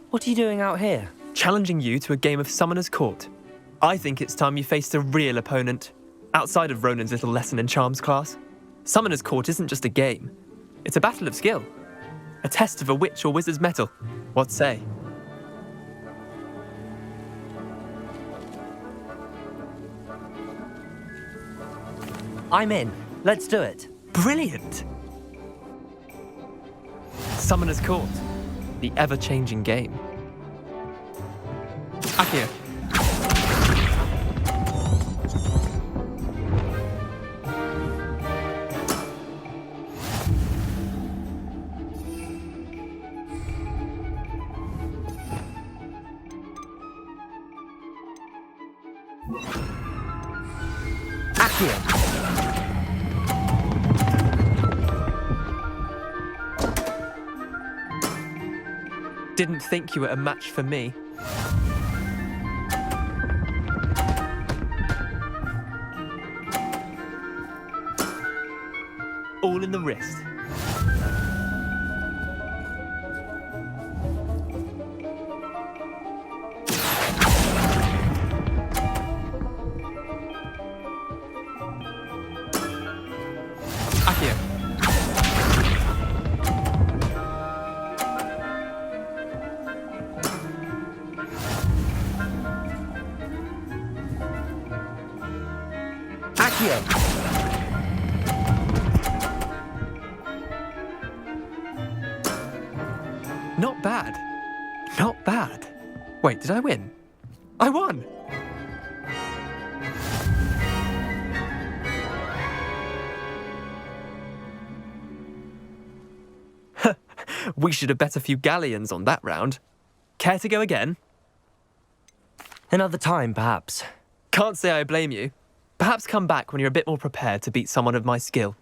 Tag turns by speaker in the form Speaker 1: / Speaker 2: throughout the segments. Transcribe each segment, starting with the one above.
Speaker 1: What are you doing out here?
Speaker 2: Challenging you to a game of Summoner's Court. I think it's time you faced a real opponent, outside of Ronan's little lesson in charms class. Summoner's Court isn't just a game. It's a battle of skill. A test of a witch or wizard's mettle. What say?
Speaker 1: I'm in. Let's do it.
Speaker 2: Brilliant! Summoner's Court. The ever-changing game. Akio.
Speaker 1: Akio.
Speaker 2: Didn't think you were a match for me. All in the wrist. Akio.
Speaker 1: Akio.
Speaker 2: Not bad. Not bad. Wait, did I win? I won! We should have bet a few galleons on that round. Care to go again?
Speaker 1: Another time, perhaps.
Speaker 2: Can't say I blame you. Perhaps come back when you're a bit more prepared to beat someone of my skill.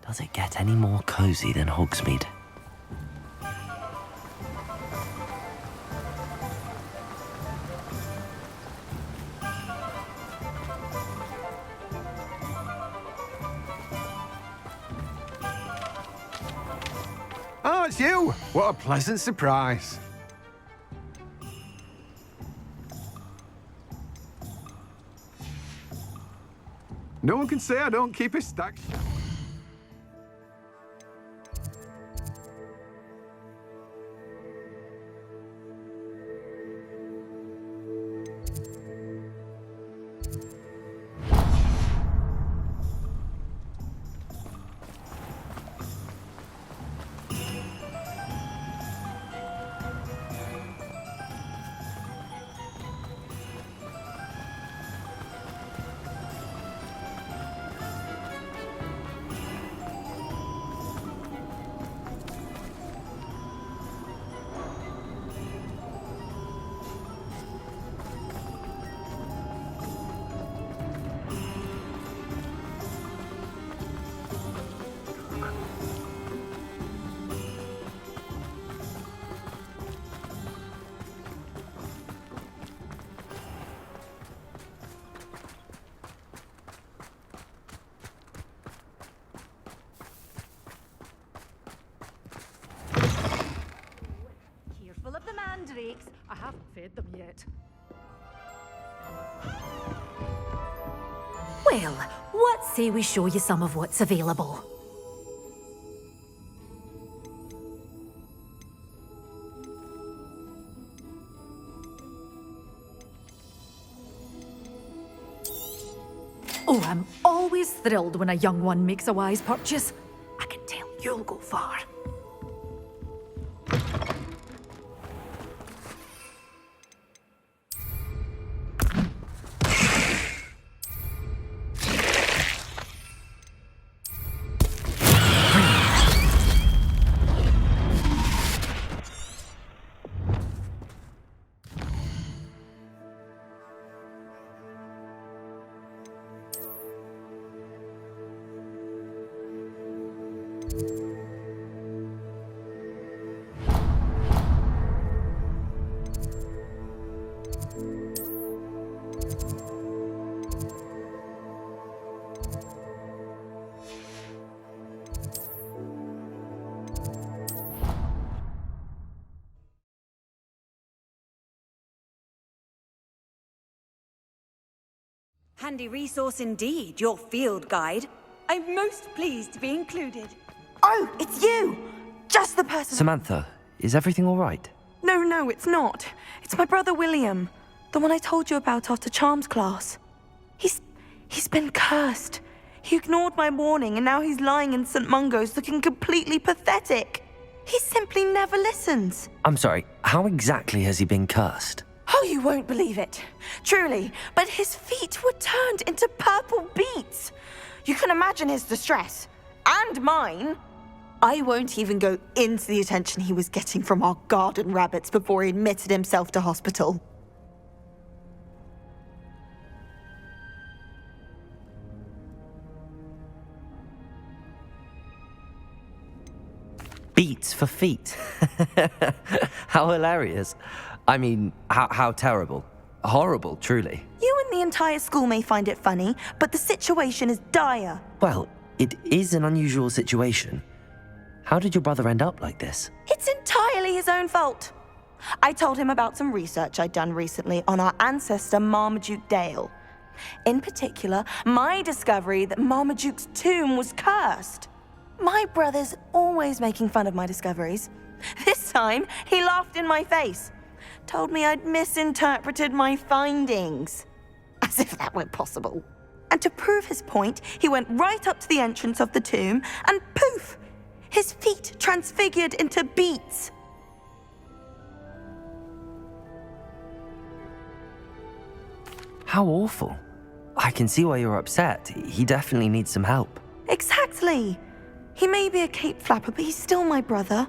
Speaker 1: Does it get any more cozy than Hogsmeade?
Speaker 3: Oh, it's you! What a pleasant surprise. No one can say I don't keep a stack.
Speaker 4: Careful of the mandrakes. I haven't fed them yet.
Speaker 5: Well, what say we show you some of what's available? Oh, I'm always thrilled when a young one makes a wise purchase. I can tell you'll go far.
Speaker 6: Handy resource indeed, your field guide. I'm most pleased to be included.
Speaker 7: Oh, it's you! Just the person.
Speaker 1: Samantha, is everything all right?
Speaker 7: No, it's not. It's my brother William. The one I told you about after Charms class. He's been cursed. He ignored my warning and now he's lying in St. Mungo's looking completely pathetic. He simply never listens.
Speaker 1: I'm sorry, how exactly has he been cursed?
Speaker 7: Oh, you won't believe it. Truly, but his feet were turned into purple beets. You can imagine his distress. And mine. I won't even go into the attention he was getting from our garden rabbits before he admitted himself to hospital.
Speaker 1: Beats for feet. How hilarious. I mean, how terrible. Horrible, truly.
Speaker 7: You and the entire school may find it funny, but the situation is dire.
Speaker 1: Well, it is an unusual situation. How did your brother end up like this?
Speaker 7: It's entirely his own fault. I told him about some research I'd done recently on our ancestor Marmaduke Dale. In particular, my discovery that Marmaduke's tomb was cursed. My brother's always making fun of my discoveries. This time, he laughed in my face. Told me I'd misinterpreted my findings. As if that were possible. And to prove his point, he went right up to the entrance of the tomb and poof! His feet transfigured into beets.
Speaker 1: How awful. I can see why you're upset. He definitely needs some help.
Speaker 7: Exactly. He may be a cape flapper, but he's still my brother.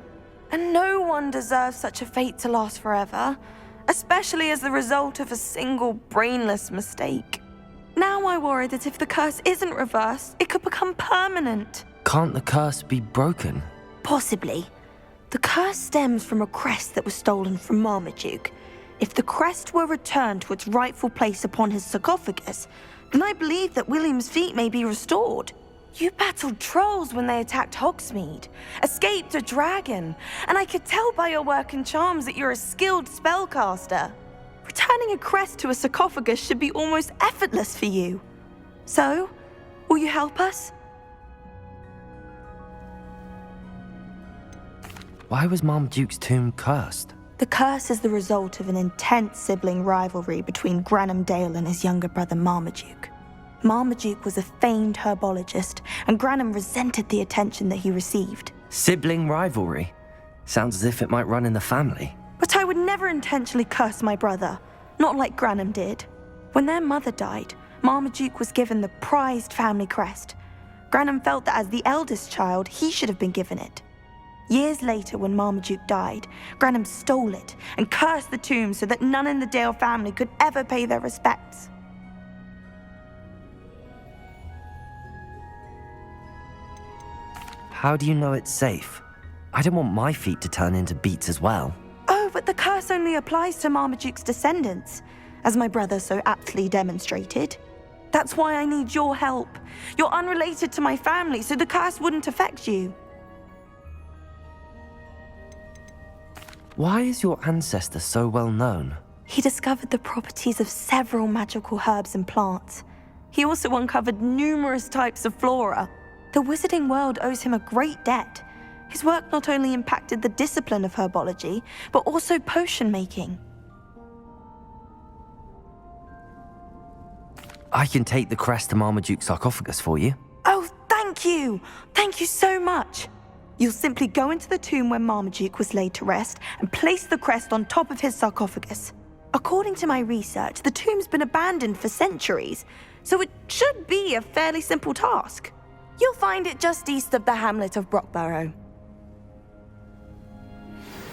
Speaker 7: And no one deserves such a fate to last forever, especially as the result of a single brainless mistake. Now I worry that if the curse isn't reversed, it could become permanent.
Speaker 1: Can't the curse be broken?
Speaker 7: Possibly. The curse stems from a crest that was stolen from Marmaduke. If the crest were returned to its rightful place upon his sarcophagus, then I believe that William's feet may be restored. You battled trolls when they attacked Hogsmeade, escaped a dragon, and I could tell by your work in charms that you're a skilled spellcaster. Returning a crest to a sarcophagus should be almost effortless for you. So, will you help us?
Speaker 1: Why was Marmaduke's tomb cursed?
Speaker 7: The curse is the result of an intense sibling rivalry between Granham Dale and his younger brother Marmaduke. Marmaduke was a famed herbologist, and Granham resented the attention that he received.
Speaker 1: Sibling rivalry? Sounds as if it might run in the family.
Speaker 7: But I would never intentionally curse my brother, not like Granham did. When their mother died, Marmaduke was given the prized family crest. Granham felt that as the eldest child, he should have been given it. Years later, when Marmaduke died, Granham stole it and cursed the tomb so that none in the Dale family could ever pay their respects.
Speaker 1: How do you know it's safe? I don't want my feet to turn into beets as well.
Speaker 7: Oh, but the curse only applies to Marmaduke's descendants, as my brother so aptly demonstrated. That's why I need your help. You're unrelated to my family, so the curse wouldn't affect you.
Speaker 1: Why is your ancestor so well known?
Speaker 7: He discovered the properties of several magical herbs and plants. He also uncovered numerous types of flora. The wizarding world owes him a great debt. His work not only impacted the discipline of herbology, but also potion making.
Speaker 1: I can take the crest to Marmaduke's sarcophagus for you.
Speaker 7: Oh, thank you! Thank you so much! You'll simply go into the tomb where Marmaduke was laid to rest and place the crest on top of his sarcophagus. According to my research, the tomb's been abandoned for centuries, so it should be a fairly simple task. You'll find it just east of the hamlet of Brockborough.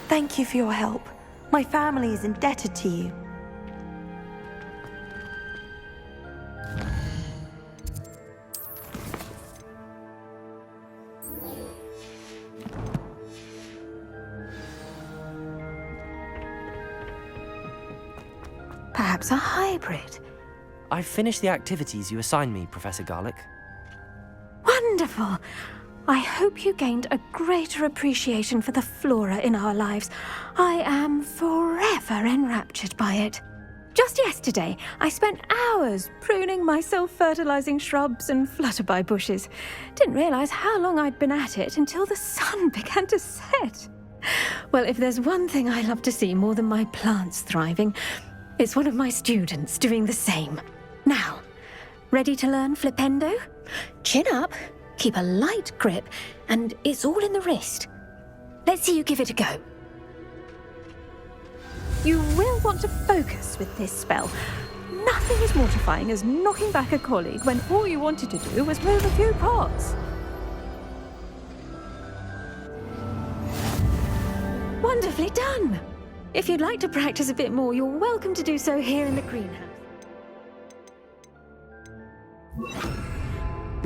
Speaker 7: Thank you for your help. My family is indebted to you.
Speaker 5: Perhaps a hybrid.
Speaker 1: I've finished the activities you assigned me, Professor Garlick.
Speaker 5: Wonderful. I hope you gained a greater appreciation for the flora in our lives. I am forever enraptured by it.
Speaker 8: Just yesterday, I spent hours pruning my self-fertilizing shrubs and flutterby bushes. Didn't realize how long I'd been at it until the sun began to set. Well, if there's one thing I love to see more than my plants thriving, it's one of my students doing the same. Now, ready to learn Flipendo? Chin up, keep a light grip, and it's all in the wrist. Let's see you give it a go. You will want to focus with this spell. Nothing as mortifying as knocking back a colleague when all you wanted to do was move a few pots. Wonderfully done! If you'd like to practice a bit more, you're welcome to do so here in the greenhouse.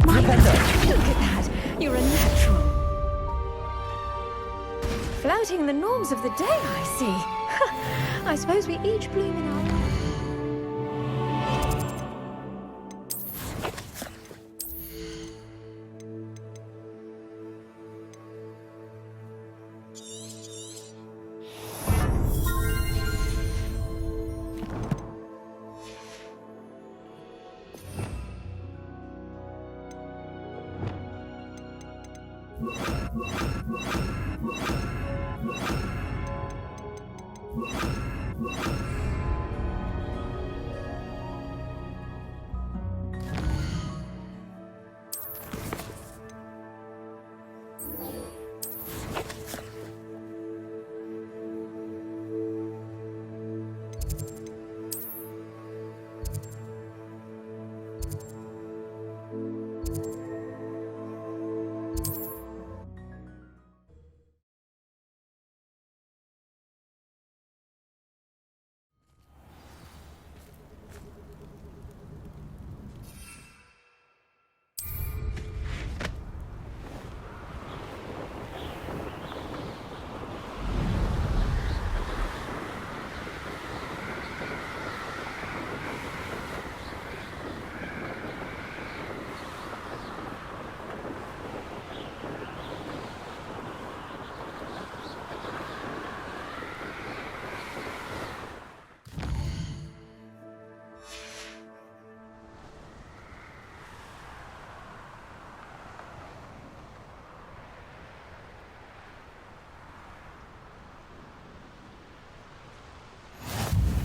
Speaker 8: My goodness, look at that! You're a natural. Flouting the norms of the day, I see. I suppose we each bloom in our way.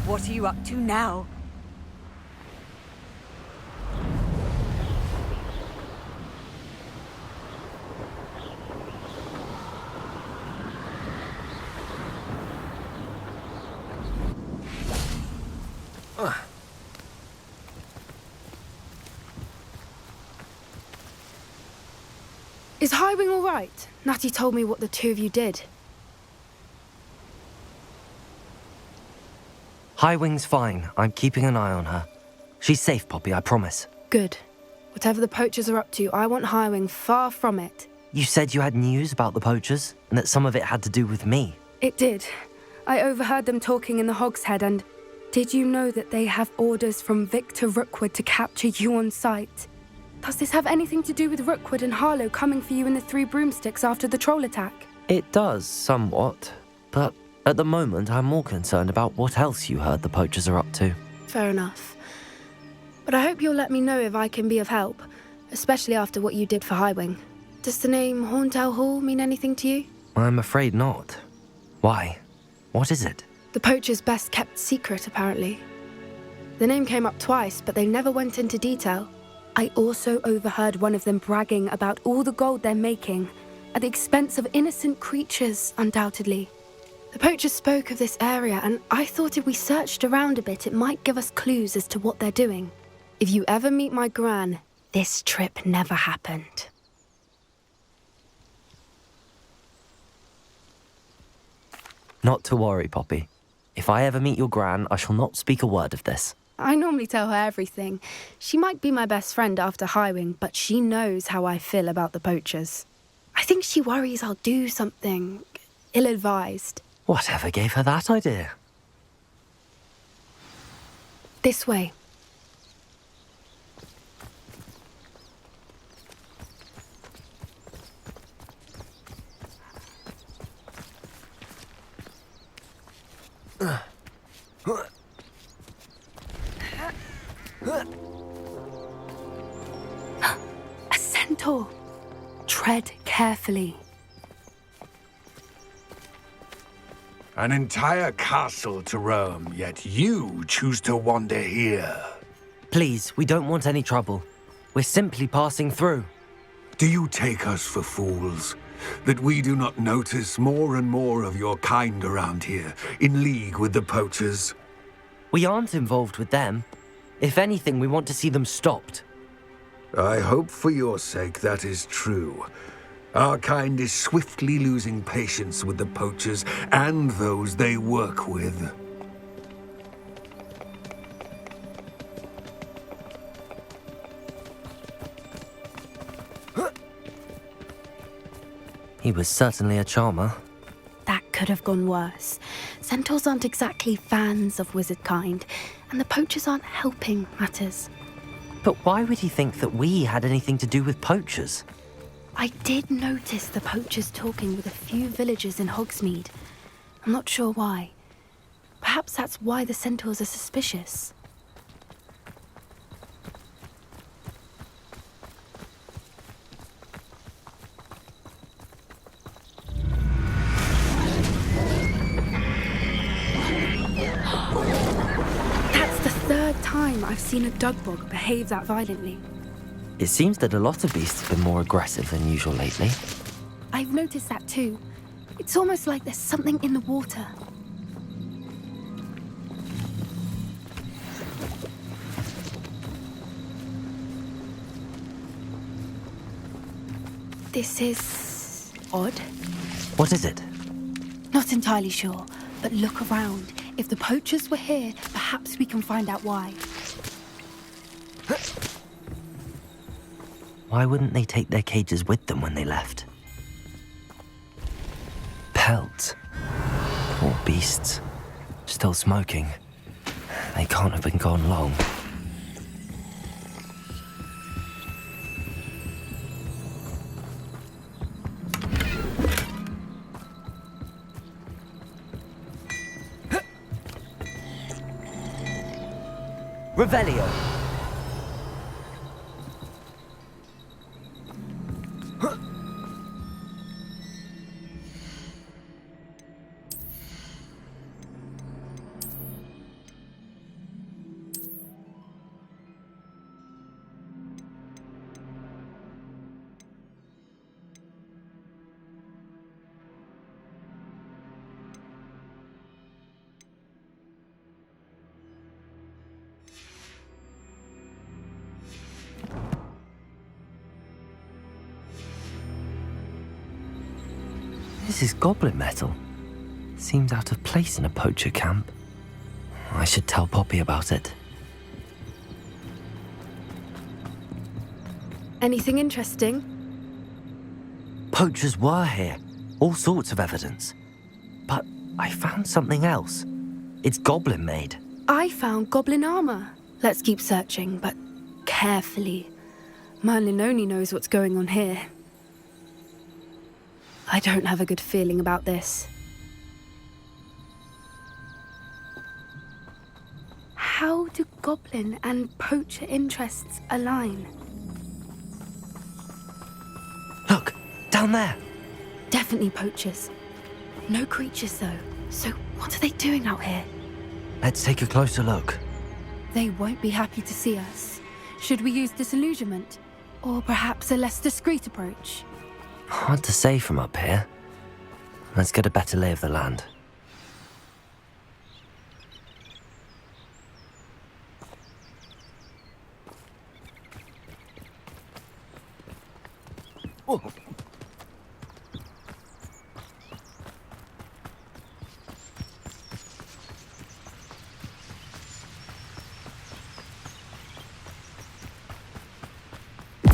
Speaker 6: What are you up to now?
Speaker 9: Is Highwing all right? Natty told me what the two of you did.
Speaker 1: Highwing's fine. I'm keeping an eye on her. She's safe, Poppy, I promise.
Speaker 9: Good. Whatever the poachers are up to, I want Highwing far from it.
Speaker 1: You said you had news about the poachers, and that some of it had to do with me.
Speaker 9: It did. I overheard them talking in the Hogshead, and did you know that they have orders from Victor Rookwood to capture you on sight? Does this have anything to do with Rookwood and Harlow coming for you in the Three Broomsticks after the troll attack?
Speaker 1: It does, somewhat. But at the moment, I'm more concerned about what else you heard the poachers are up to.
Speaker 9: Fair enough. But I hope you'll let me know if I can be of help, especially after what you did for Highwing. Does the name Horndale Hall mean anything to you?
Speaker 1: I'm afraid not. Why? What is it?
Speaker 9: The poachers' best kept secret, apparently. The name came up twice, but they never went into detail. I also overheard one of them bragging about all the gold they're making, at the expense of innocent creatures, undoubtedly. The poachers spoke of this area, and I thought if we searched around a bit, it might give us clues as to what they're doing. If you ever meet my gran, this trip never happened.
Speaker 1: Not to worry, Poppy. If I ever meet your gran, I shall not speak a word of this.
Speaker 9: I normally tell her everything. She might be my best friend after Highwing, but she knows how I feel about the poachers. I think she worries I'll do something ill-advised.
Speaker 1: Whatever gave her that idea?
Speaker 9: This way. A centaur! Tread carefully.
Speaker 3: An entire castle to roam, yet you choose to wander here.
Speaker 1: Please, we don't want any trouble. We're simply passing through.
Speaker 3: Do you take us for fools? That we do not notice more and more of your kind around here, in league with the poachers?
Speaker 1: We aren't involved with them. If anything, we want to see them stopped.
Speaker 3: I hope for your sake that is true. Our kind is swiftly losing patience with the poachers and those they work with.
Speaker 1: He was certainly a charmer.
Speaker 9: That could have gone worse. Centaurs aren't exactly fans of wizard kind, and the poachers aren't helping matters.
Speaker 1: But why would he think that we had anything to do with poachers?
Speaker 9: I did notice the poachers talking with a few villagers in Hogsmeade. I'm not sure why. Perhaps that's why the centaurs are suspicious. That's the third time I've seen a dugbog behave that violently.
Speaker 1: It seems that a lot of beasts have been more aggressive than usual lately.
Speaker 9: I've noticed that too. It's almost like there's something in the water. This is odd.
Speaker 1: What is it?
Speaker 9: Not entirely sure, but look around. If the poachers were here, perhaps we can find out why.
Speaker 1: Why wouldn't they take their cages with them when they left? Pelts. Poor beasts. Still smoking. They can't have been gone long. Revelio. This is goblin metal. Seems out of place in a poacher camp. I should tell Poppy about it.
Speaker 9: Anything interesting?
Speaker 1: Poachers were here. All sorts of evidence. But I found something else. It's goblin made.
Speaker 9: I found goblin armor. Let's keep searching, but carefully. Merlin only knows what's going on here. I don't have a good feeling about this. How do goblin and poacher interests align?
Speaker 1: Look, down there.
Speaker 9: Definitely poachers. No creatures, though. So what are they doing out here?
Speaker 1: Let's take a closer look.
Speaker 9: They won't be happy to see us. Should we use disillusionment? Or perhaps a less discreet approach?
Speaker 1: Hard to say from up here. Let's get a better lay of the land. Oh.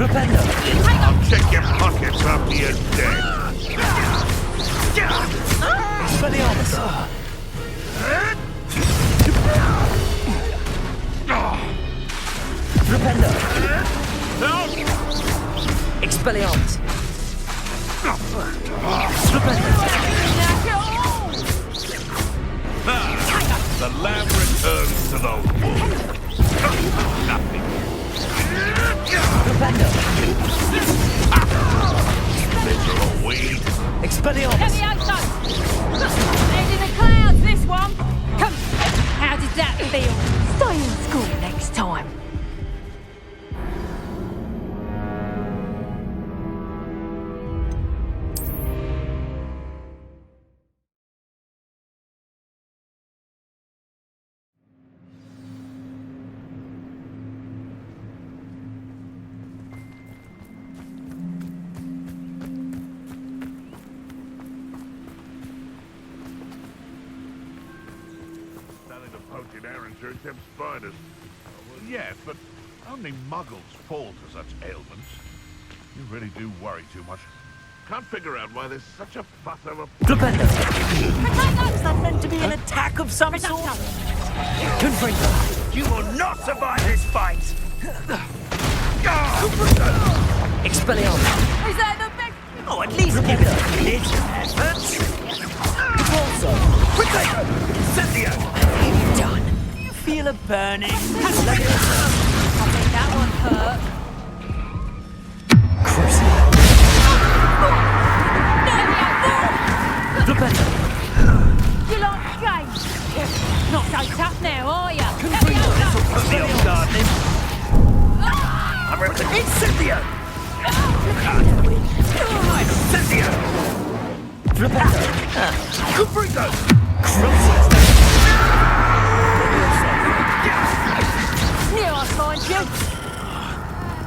Speaker 3: I'll check your pockets after you're dead.
Speaker 1: Expelliarmus!
Speaker 3: The lamb returns to the wolf.
Speaker 1: Flipendo!
Speaker 3: Literal weed.
Speaker 1: Expelliarmus!
Speaker 4: Levioso! Head in the clouds, this one! Come, how did that feel? Stay in school next time.
Speaker 10: Selling a potent erranter tempts spiders. Oh, well, yes, but only muggles fall to such ailments. You really do worry too much. Can't figure out why there's such a fuss over...
Speaker 1: Flipendo!
Speaker 11: Is that meant to be an attack of some sort?
Speaker 1: Confringo!
Speaker 11: You will not survive this fight!
Speaker 1: Expelliarmus!
Speaker 4: Is that the best?
Speaker 11: Oh, at least give it a little effort!
Speaker 1: Repulso!
Speaker 11: Incendio! What have you done? Do you feel a burning?
Speaker 4: I think that one hurt.
Speaker 1: Crucible! Flipendo!
Speaker 4: You like games? Not so tough now, are ya?
Speaker 11: Put me off guard, Nim. I'm ready. Incendio! Incendio!
Speaker 1: Flipendo!
Speaker 11: Confringo!
Speaker 4: Knew I'd find you.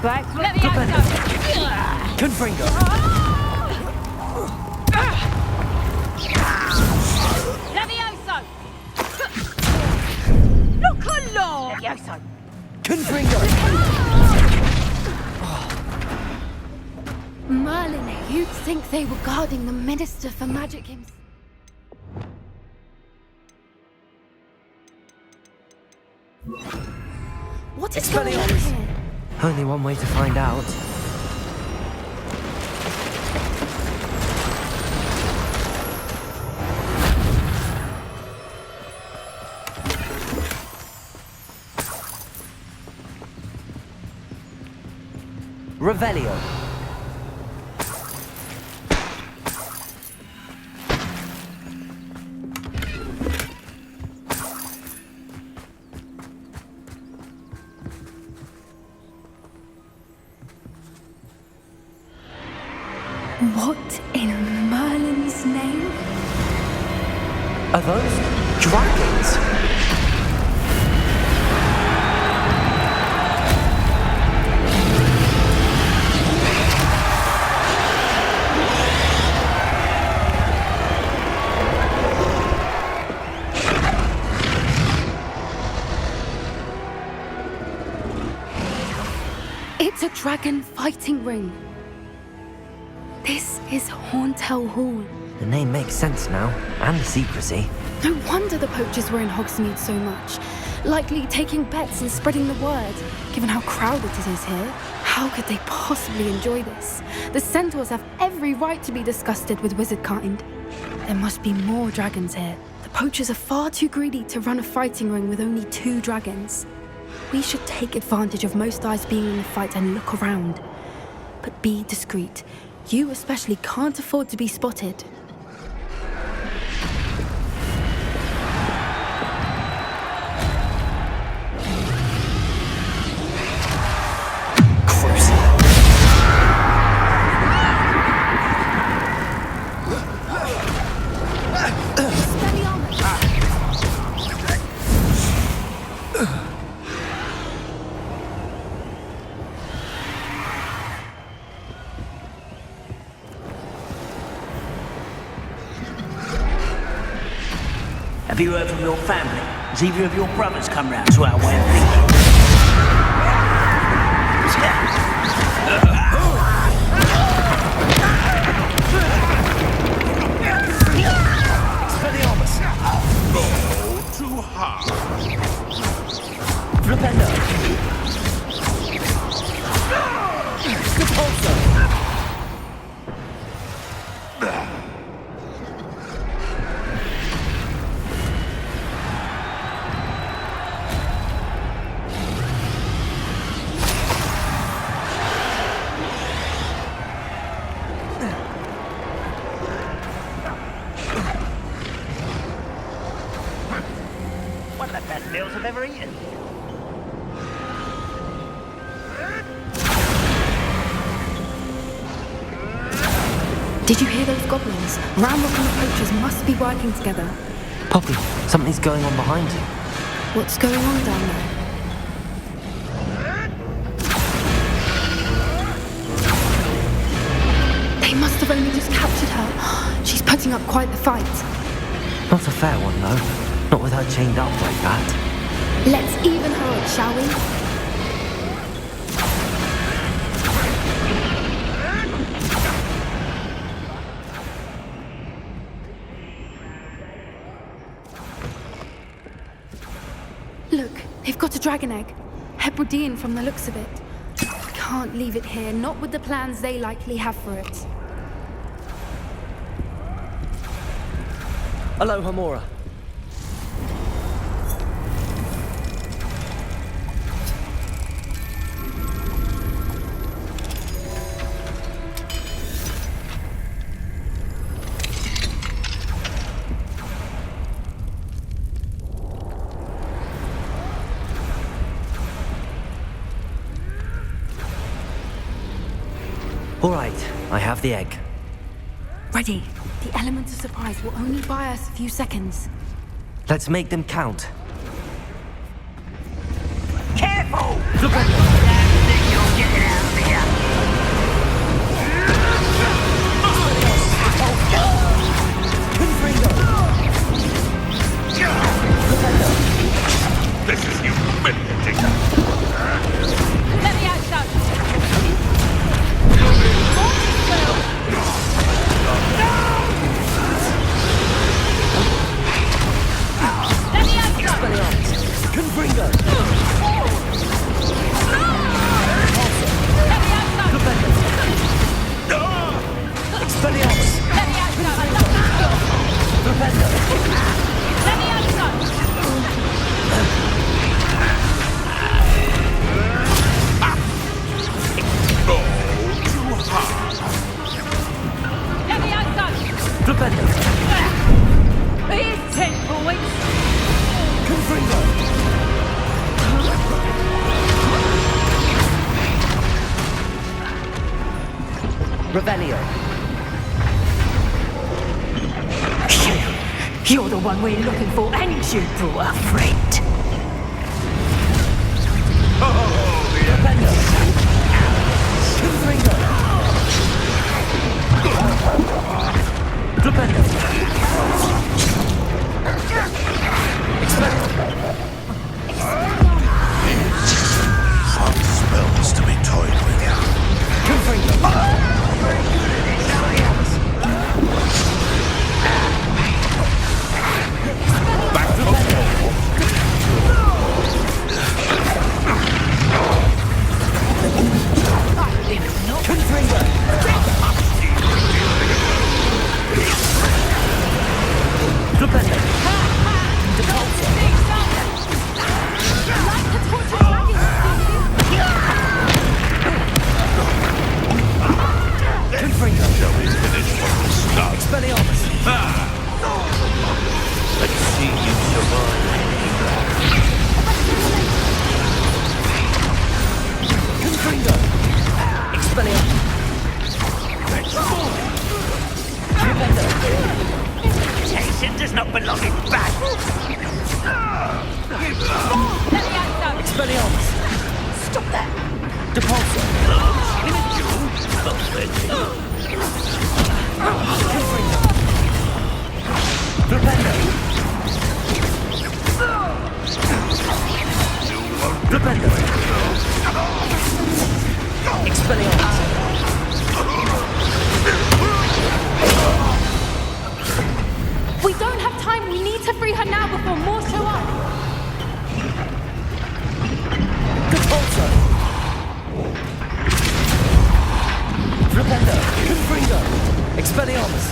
Speaker 4: Back, Levioso!
Speaker 1: Confringo!
Speaker 4: Levioso! Look along! Levioso!
Speaker 1: Confringo!
Speaker 9: Merlin, you'd think they were guarding the Minister for Magic himself. What is going on
Speaker 1: Expelliarmus.
Speaker 9: here?
Speaker 1: Only one way to find out. Revelio.
Speaker 9: What in Merlin's name?
Speaker 1: Are those dragons?
Speaker 9: It's a dragon fighting ring. This is Hauntel Hall.
Speaker 1: The name makes sense now, and the secrecy.
Speaker 9: No wonder the poachers were in Hogsmeade so much. Likely taking bets and spreading the word, given how crowded it is here. How could they possibly enjoy this? The centaurs have every right to be disgusted with wizard kind. There must be more dragons here. The poachers are far too greedy to run a fighting ring with only 2 dragons. We should take advantage of most eyes being in the fight and look around. But be discreet. You especially can't afford to be spotted.
Speaker 11: Have you heard from your family? Has either of your brothers come round to our way of thinking?
Speaker 1: Expelliarmus!
Speaker 10: Go too hard.
Speaker 1: Flipendo! Repulso!
Speaker 11: meals I've ever eaten.
Speaker 9: Did you hear those goblins? Ramrock and the poachers must be working together.
Speaker 1: Poppy, something's going on behind you.
Speaker 9: What's going on down there? They must have only just captured her. She's putting up quite the fight.
Speaker 1: Not a fair one, though. Not with her chained up like that.
Speaker 9: Let's even her up, shall we? Look, they've got a dragon egg. Hebridean from the looks of it. We can't leave it here, not with the plans they likely have for it.
Speaker 1: Hello, Hamora. All right, I have the egg.
Speaker 9: Ready. The element of surprise will only buy us a few seconds.
Speaker 1: Let's make them count.
Speaker 11: Careful!
Speaker 1: Look at them!
Speaker 11: You're getting out of here.
Speaker 10: This is humiliating.
Speaker 4: Let me out, son. Let me out, son.
Speaker 1: Confringo!
Speaker 4: Let me out, son.
Speaker 1: Expelliarmus!
Speaker 4: Let me out, son. I love this girl.
Speaker 1: Rependo!
Speaker 4: Let me out, son. Let me out, son.
Speaker 1: Rependo!
Speaker 4: Here's 10 points.
Speaker 1: Confringo! Revelio!
Speaker 4: You're the one we're looking for, and you brought a friend.
Speaker 1: Rependo! Confringo! Rependo!
Speaker 10: Some spells to be toyed with.
Speaker 1: Confringo!
Speaker 10: Back to
Speaker 1: Confringo! Rependo! Confringo!
Speaker 10: Shall we finish what we start?
Speaker 1: Expelliarmus!
Speaker 10: Let's see you survive.
Speaker 1: Confringo! Expelliarmus! Rependo!
Speaker 11: Jason does not belong in battle.
Speaker 1: Expelliarmus!
Speaker 4: Stop that.
Speaker 1: Depulso! Confringo! Rependo! Rependo! Expelliarmus!
Speaker 9: We don't have time. We need to free her now before more show up.
Speaker 1: Depulso! Rependo! Confringo! Expelliarmus!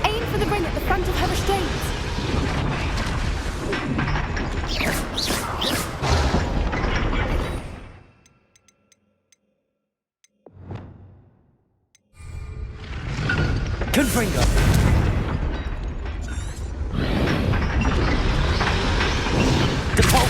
Speaker 9: Aim for the ring at the front of her restraints.
Speaker 1: Confringo! Depulso!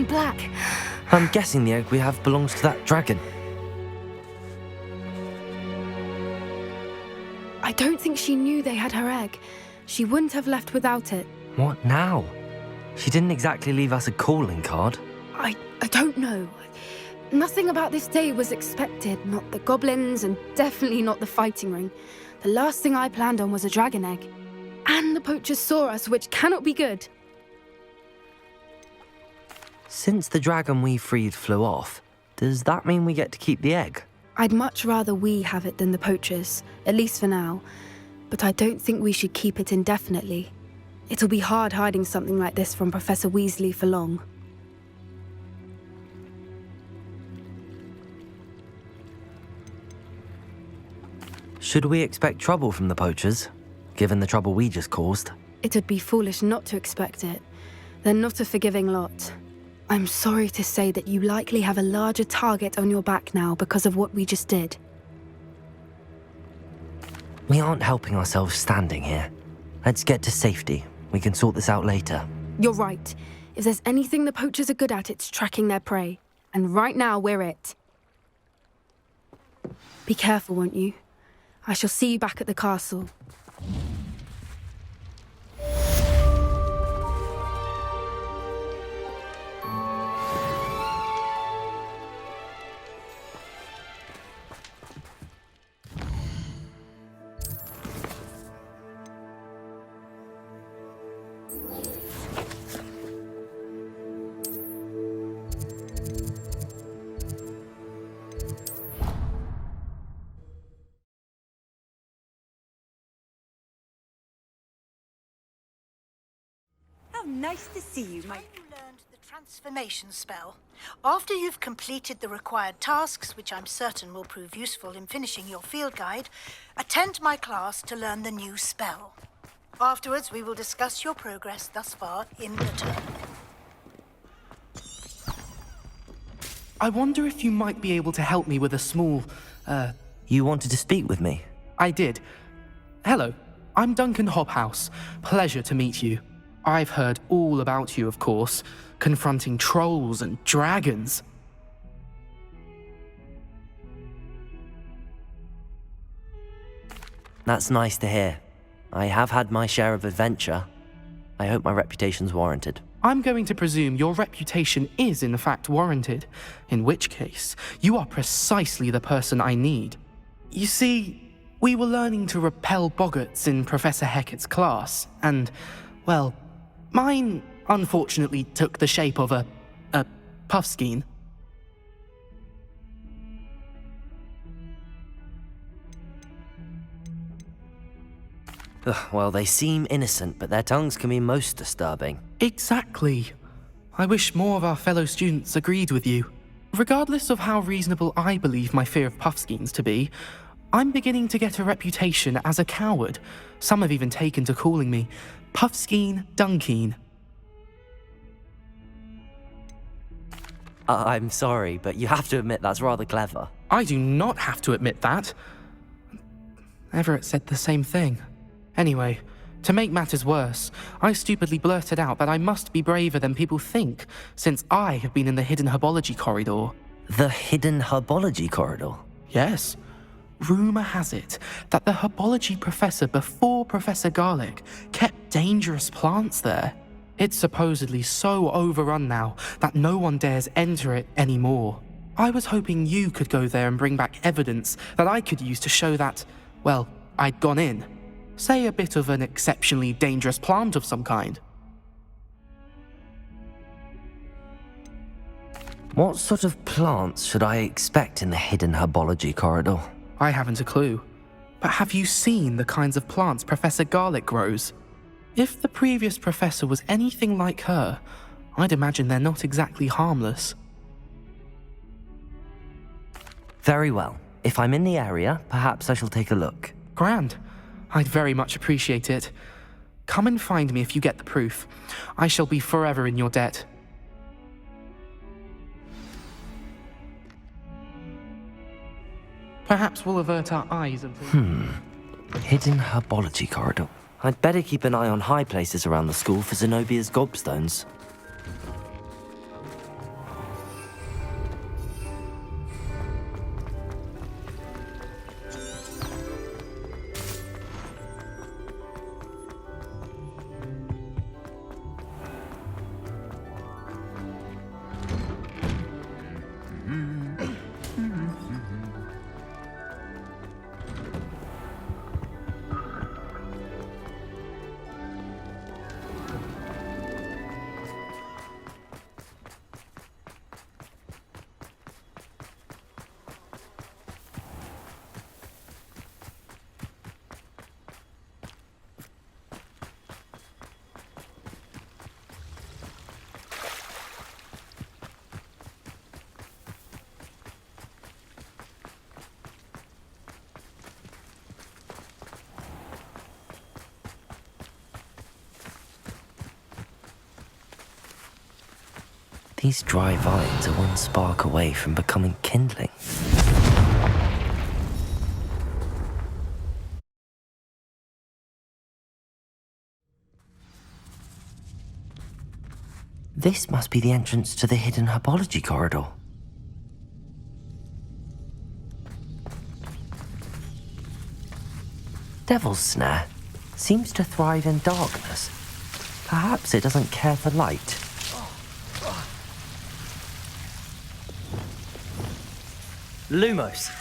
Speaker 9: black.
Speaker 1: I'm guessing the egg we have belongs to that dragon.
Speaker 9: I don't think she knew they had her egg. She wouldn't have left without it.
Speaker 1: What now? She didn't exactly leave us a calling card.
Speaker 9: I don't know. Nothing about this day was expected. Not the goblins, and definitely not the fighting ring. The last thing I planned on was a dragon egg. And the poachers saw us, which cannot be good.
Speaker 1: Since the dragon we freed flew off, does that mean we get to keep the egg?
Speaker 9: I'd much rather we have it than the poachers, at least for now. But I don't think we should keep it indefinitely. It'll be hard hiding something like this from Professor Weasley for long.
Speaker 1: Should we expect trouble from the poachers, given the trouble we just caused?
Speaker 9: It'd be foolish not to expect it. They're not a forgiving lot. I'm sorry to say that you likely have a larger target on your back now because of what we just did.
Speaker 1: We aren't helping ourselves standing here. Let's get to safety. We can sort this out later.
Speaker 9: You're right. If there's anything the poachers are good at, it's tracking their prey. And right now, we're it. Be careful, won't you? I shall see you back at the castle.
Speaker 6: How nice to see you, my...
Speaker 12: You learned the transformation spell. After you've completed the required tasks, which I'm certain will prove useful in finishing your field guide, attend my class to learn the new spell. Afterwards, we will discuss your progress thus far in the term.
Speaker 13: I wonder if you might be able to help me with a small,
Speaker 1: You wanted to speak with me?
Speaker 13: I did. Hello, I'm Duncan Hobhouse. Pleasure to meet you. I've heard all about you, of course, confronting trolls and dragons.
Speaker 1: That's nice to hear. I have had my share of adventure. I hope my reputation's warranted.
Speaker 13: I'm going to presume your reputation is in fact warranted, in which case, you are precisely the person I need. You see, we were learning to repel boggarts in Professor Hecat's class, and, well, mine unfortunately took the shape of a puffskein.
Speaker 1: Well, they seem innocent, but their tongues can be most disturbing.
Speaker 13: Exactly. I wish more of our fellow students agreed with you. Regardless of how reasonable I believe my fear of puffskeins to be, I'm beginning to get a reputation as a coward. Some have even taken to calling me Puffskeen Dunkeen.
Speaker 1: I'm sorry, but you have to admit that's rather clever.
Speaker 13: I do not have to admit that. Everett said the same thing. Anyway, to make matters worse, I stupidly blurted out that I must be braver than people think, since I have been in the hidden herbology corridor.
Speaker 1: The hidden herbology corridor?
Speaker 13: Yes. Rumour has it that the herbology professor before Professor Garlick kept dangerous plants there. It's supposedly so overrun now that no one dares enter it anymore. I was hoping you could go there and bring back evidence that I could use to show that, well, I'd gone in. Say a bit of an exceptionally dangerous plant of some kind.
Speaker 1: What sort of plants should I expect in the hidden herbology corridor?
Speaker 13: I haven't a clue. But have you seen the kinds of plants Professor Garlick grows? If the previous professor was anything like her, I'd imagine they're not exactly harmless.
Speaker 1: Very well. If I'm in the area, perhaps I shall take a look.
Speaker 13: Grand. I'd very much appreciate it. Come and find me if you get the proof. I shall be forever in your debt. Perhaps we'll avert our eyes until...
Speaker 1: Hidden herbology corridor. I'd better keep an eye on high places around the school for Zenobia's gobstones. These dry vines are one spark away from becoming kindling. This must be the entrance to the hidden herbology corridor. Devil's Snare seems to thrive in darkness. Perhaps it doesn't care for light.
Speaker 14: Lumos.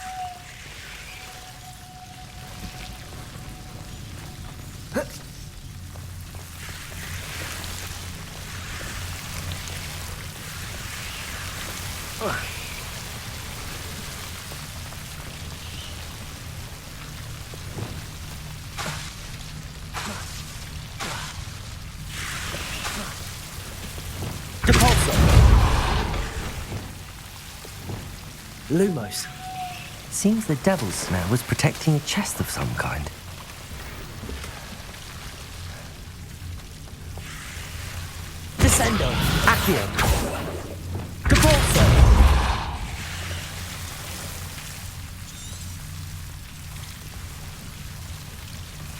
Speaker 14: Lumos.
Speaker 1: Seems the Devil's Snare was protecting a chest of some kind.
Speaker 14: Descendo. Accio. Capulso.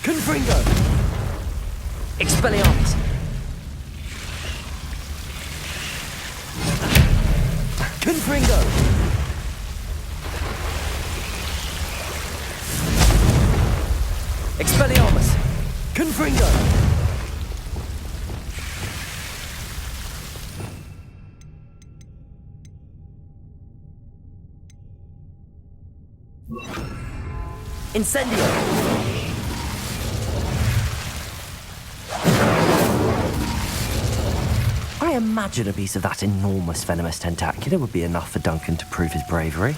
Speaker 14: Confringo. Expelliarmus. Confringo. Expelliarmus! Confringo! Incendio!
Speaker 1: I imagine a piece of that enormous venomous tentacular would be enough for Duncan to prove his bravery.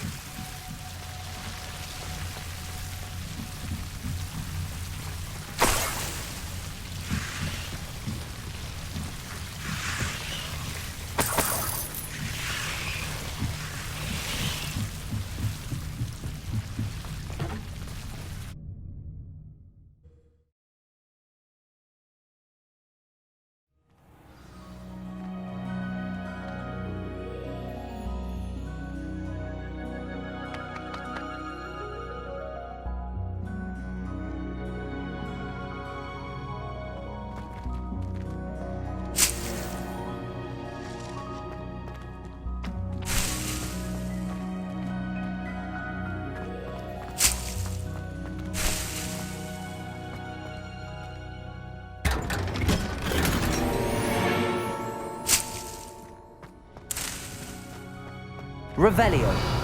Speaker 14: Revelio.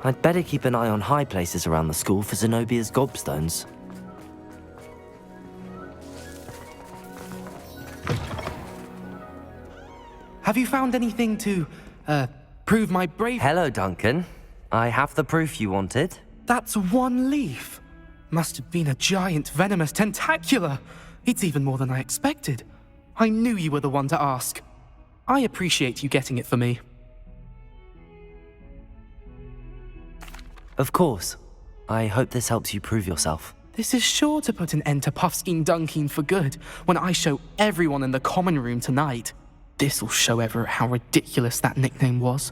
Speaker 1: I'd better keep an eye on high places around the school for Zenobia's gobstones.
Speaker 13: Have you found anything to, prove my bravery?
Speaker 1: Hello, Duncan. I have the proof you wanted.
Speaker 13: That's one leaf. Must have been a giant venomous tentacula. It's even more than I expected. I knew you were the one to ask. I appreciate you getting it for me.
Speaker 1: Of course. I hope this helps you prove yourself.
Speaker 13: This is sure to put an end to Puffskein Dunkeen for good when I show everyone in the common room tonight. This'll show Everett how ridiculous that nickname was.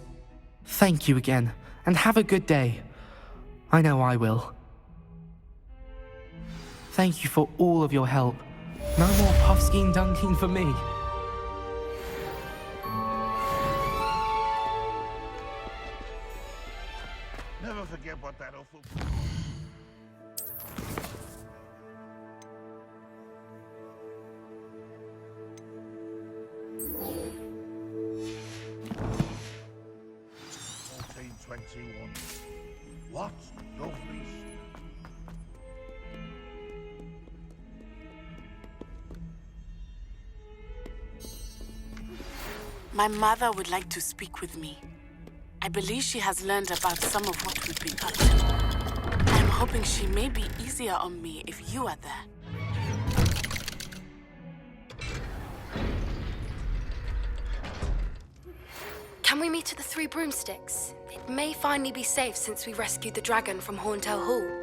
Speaker 13: Thank you again, and have a good day. I know I will. Thank you for all of your help. No more Puffskein Dunkeen for me.
Speaker 10: Never forget what that awful... What? Don't be
Speaker 15: My mother would like to speak with me. I believe she has learned about some of what we've been up to. I'm hoping she may be easier on me if you are there.
Speaker 9: Can we meet at the Three Broomsticks? It may finally be safe since we rescued the dragon from Horntail Hall.